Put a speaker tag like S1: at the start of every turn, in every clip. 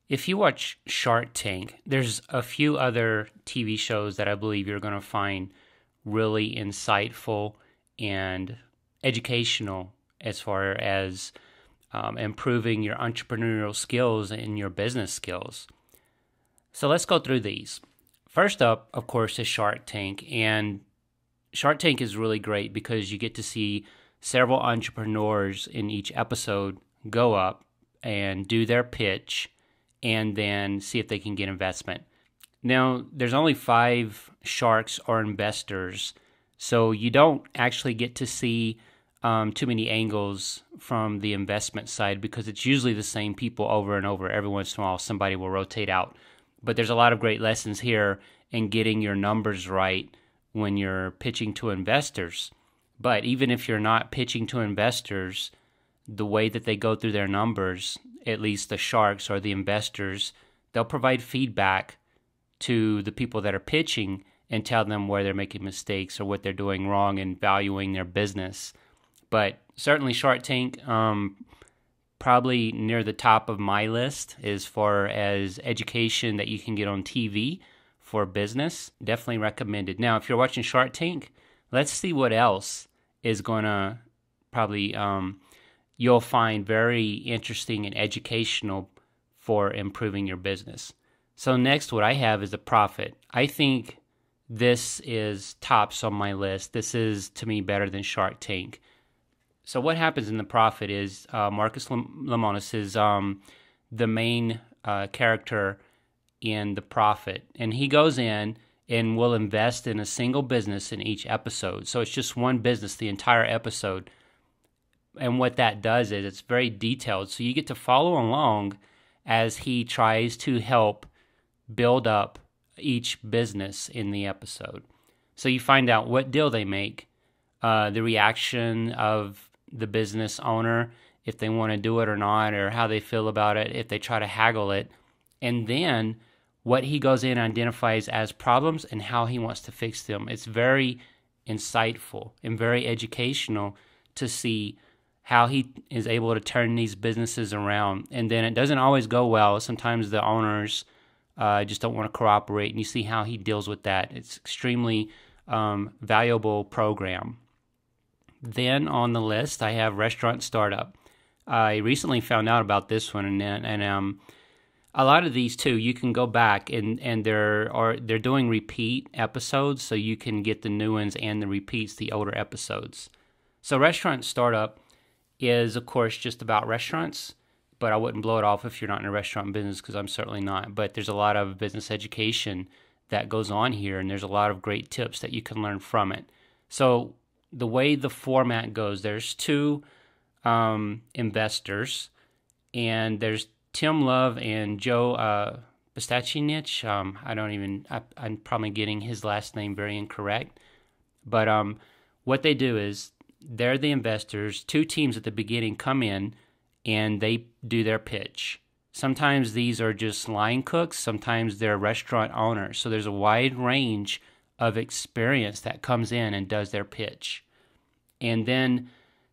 S1: If you watch Shark Tank, there's a few other TV shows that I believe you're going to find really insightful and educational as far as improving your entrepreneurial skills and your business skills. So let's go through these. First up, of course, is Shark Tank. And Shark Tank is really great because you get to see several entrepreneurs in each episode go up and do their pitch and then see if they can get investment. Now, there's only 5 sharks or investors, so you don't actually get to see too many angles from the investment side because it's usually the same people over and over. Every once in a while, somebody will rotate out. But there's a lot of great lessons here in getting your numbers right when you're pitching to investors. But even if you're not pitching to investors, the way that they go through their numbers, at least the sharks or the investors, they'll provide feedback to the people that are pitching and tell them where they're making mistakes or what they're doing wrong and valuing their business. But certainly Shark Tank, probably near the top of my list as far as education that you can get on TV for business. Definitely recommended. Now, if you're watching Shark Tank, let's see what else is going to probably you'll find very interesting and educational for improving your business. So next, what I have is a profit. I think this is tops on my list. This is, to me, better than Shark Tank. So what happens in the profit is Marcus Lemonis is the main character in the profit. And he goes in and will invest in a single business in each episode. So it's just one business the entire episode. And what that does is it's very detailed. So you get to follow along as he tries to help build up each business in the episode. So you find out what deal they make, the reaction of the business owner, if they want to do it or not, or how they feel about it, if they try to haggle it. And then what he goes in and identifies as problems and how he wants to fix them. It's very insightful and very educational to see how he is able to turn these businesses around. And then it doesn't always go well. Sometimes the owners just don't want to cooperate, and you see how he deals with that. It's extremely valuable program. Then on the list, I have Restaurant Startup. I recently found out about this one, and a lot of these too, you can go back and they're doing repeat episodes, so you can get the new ones and the repeats, the older episodes. So Restaurant Startup is, of course, just about restaurants, but I wouldn't blow it off if you're not in a restaurant business, because I'm certainly not. But there's a lot of business education that goes on here, and there's a lot of great tips that you can learn from it. So the way the format goes, there's 2 investors, and there's Tim Love and Joe Pistachinich. I'm probably getting his last name very incorrect. But what they do is they're the investors. 2 teams at the beginning come in and they do their pitch. Sometimes these are just line cooks. Sometimes they're restaurant owners. So there's a wide range of experience that comes in and does their pitch. And then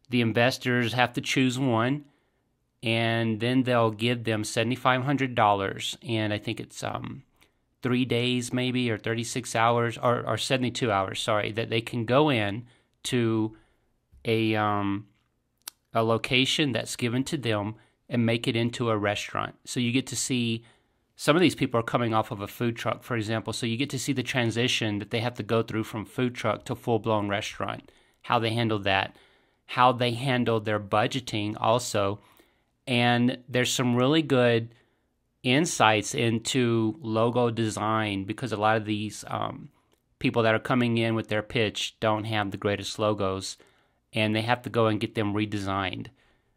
S1: the investors have to choose one, and then they'll give them $7,500, and I think it's 3 days maybe, or 36 hours, or 72 hours, sorry, that they can go in to a location that's given to them and make it into a restaurant. So you get to see, some of these people are coming off of a food truck, for example, so you get to see the transition that they have to go through from food truck to full-blown restaurant, how they handled that, how they handled their budgeting also. And there's some really good insights into logo design, because a lot of these people that are coming in with their pitch don't have the greatest logos, and they have to go and get them redesigned.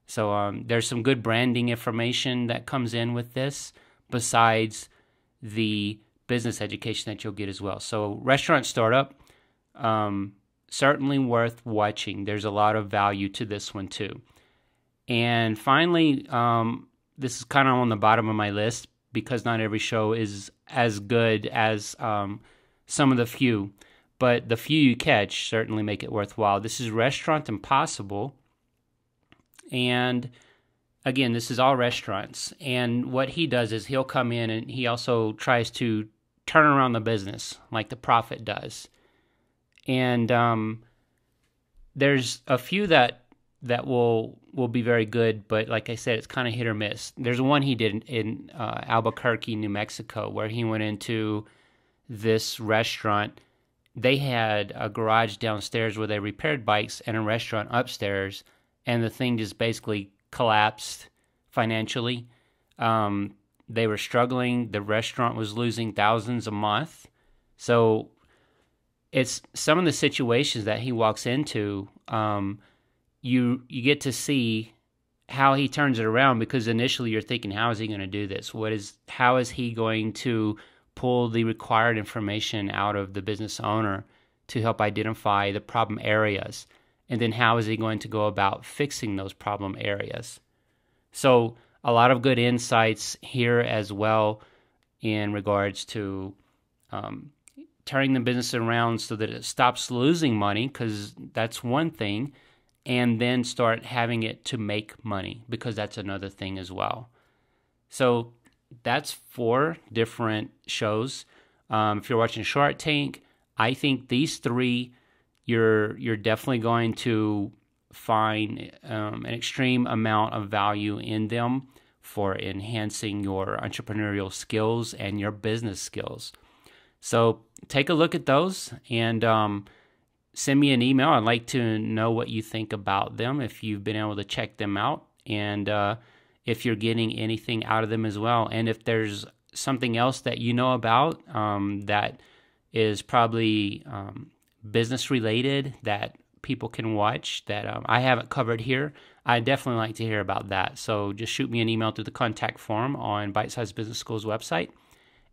S1: So there's some good branding information that comes in with this, besides the business education that you'll get as well. So Restaurant Startup, certainly worth watching. There's a lot of value to this one too. And finally, this is kind of on the bottom of my list because not every show is as good as some of the few. But the few you catch certainly make it worthwhile. This is Restaurant Impossible. And again, this is all restaurants. And what he does is he'll come in and he also tries to turn around the business like the prophet does. And there's a few that will be very good, but like I said, it's kind of hit or miss. There's one he did in Albuquerque, New Mexico, where he went into this restaurant. They had a garage downstairs where they repaired bikes and a restaurant upstairs, and the thing just basically collapsed financially. They were struggling. The restaurant was losing thousands a month. So it's some of the situations that he walks into. You get to see how he turns it around, because initially you're thinking, how is he going to do this? How is he going to pull the required information out of the business owner to help identify the problem areas? And then how is he going to go about fixing those problem areas? So a lot of good insights here as well in regards to turning the business around so that it stops losing money, because that's one thing, and then start having it to make money, because that's another thing as well. So that's 4 different shows. If you're watching Shark Tank, I think these 3, you're definitely going to find an extreme amount of value in them for enhancing your entrepreneurial skills and your business skills. So take a look at those and send me an email. I'd like to know what you think about them, if you've been able to check them out, and if you're getting anything out of them as well. And if there's something else that you know about that is probably business related that people can watch that I haven't covered here, I'd definitely like to hear about that. So just shoot me an email through the contact form on Bite Size Business School's website,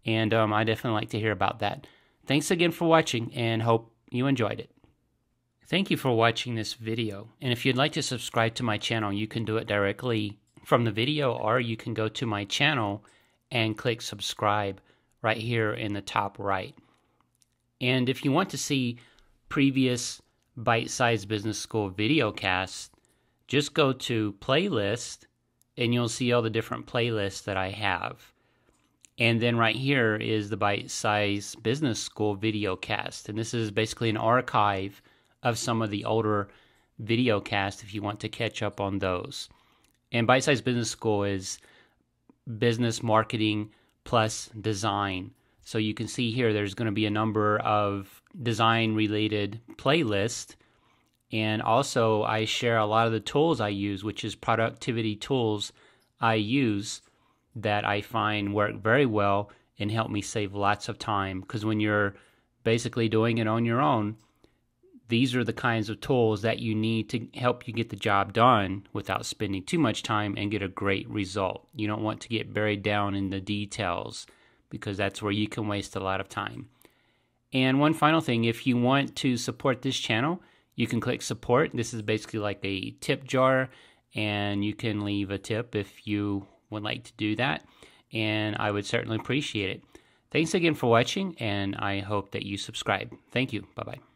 S1: and I definitely like to hear about that. Thanks again for watching, and hope you enjoyed it. Thank you for watching this video, and if you'd like to subscribe to my channel, you can do it directly from the video, or you can go to my channel and click subscribe right here in the top right. And if you want to see previous Bite Size Business School video casts, just go to playlist and you'll see all the different playlists that I have. And then right here is the Bite Size Business School video cast, and this is basically an archive of some of the older video casts if you want to catch up on those. And Bite Size Business School is business marketing plus design. So you can see here there's going to be a number of design related playlists, and also I share a lot of the tools I use, which is productivity tools I use that I find work very well and help me save lots of time, because when you're basically doing it on your own, these are the kinds of tools that you need to help you get the job done without spending too much time and get a great result. You don't want to get buried down in the details, because that's where you can waste a lot of time. And one final thing, if you want to support this channel, you can click support. This is basically like a tip jar, and you can leave a tip if you would like to do that, and I would certainly appreciate it. Thanks again for watching, and I hope that you subscribe. Thank you. Bye-bye.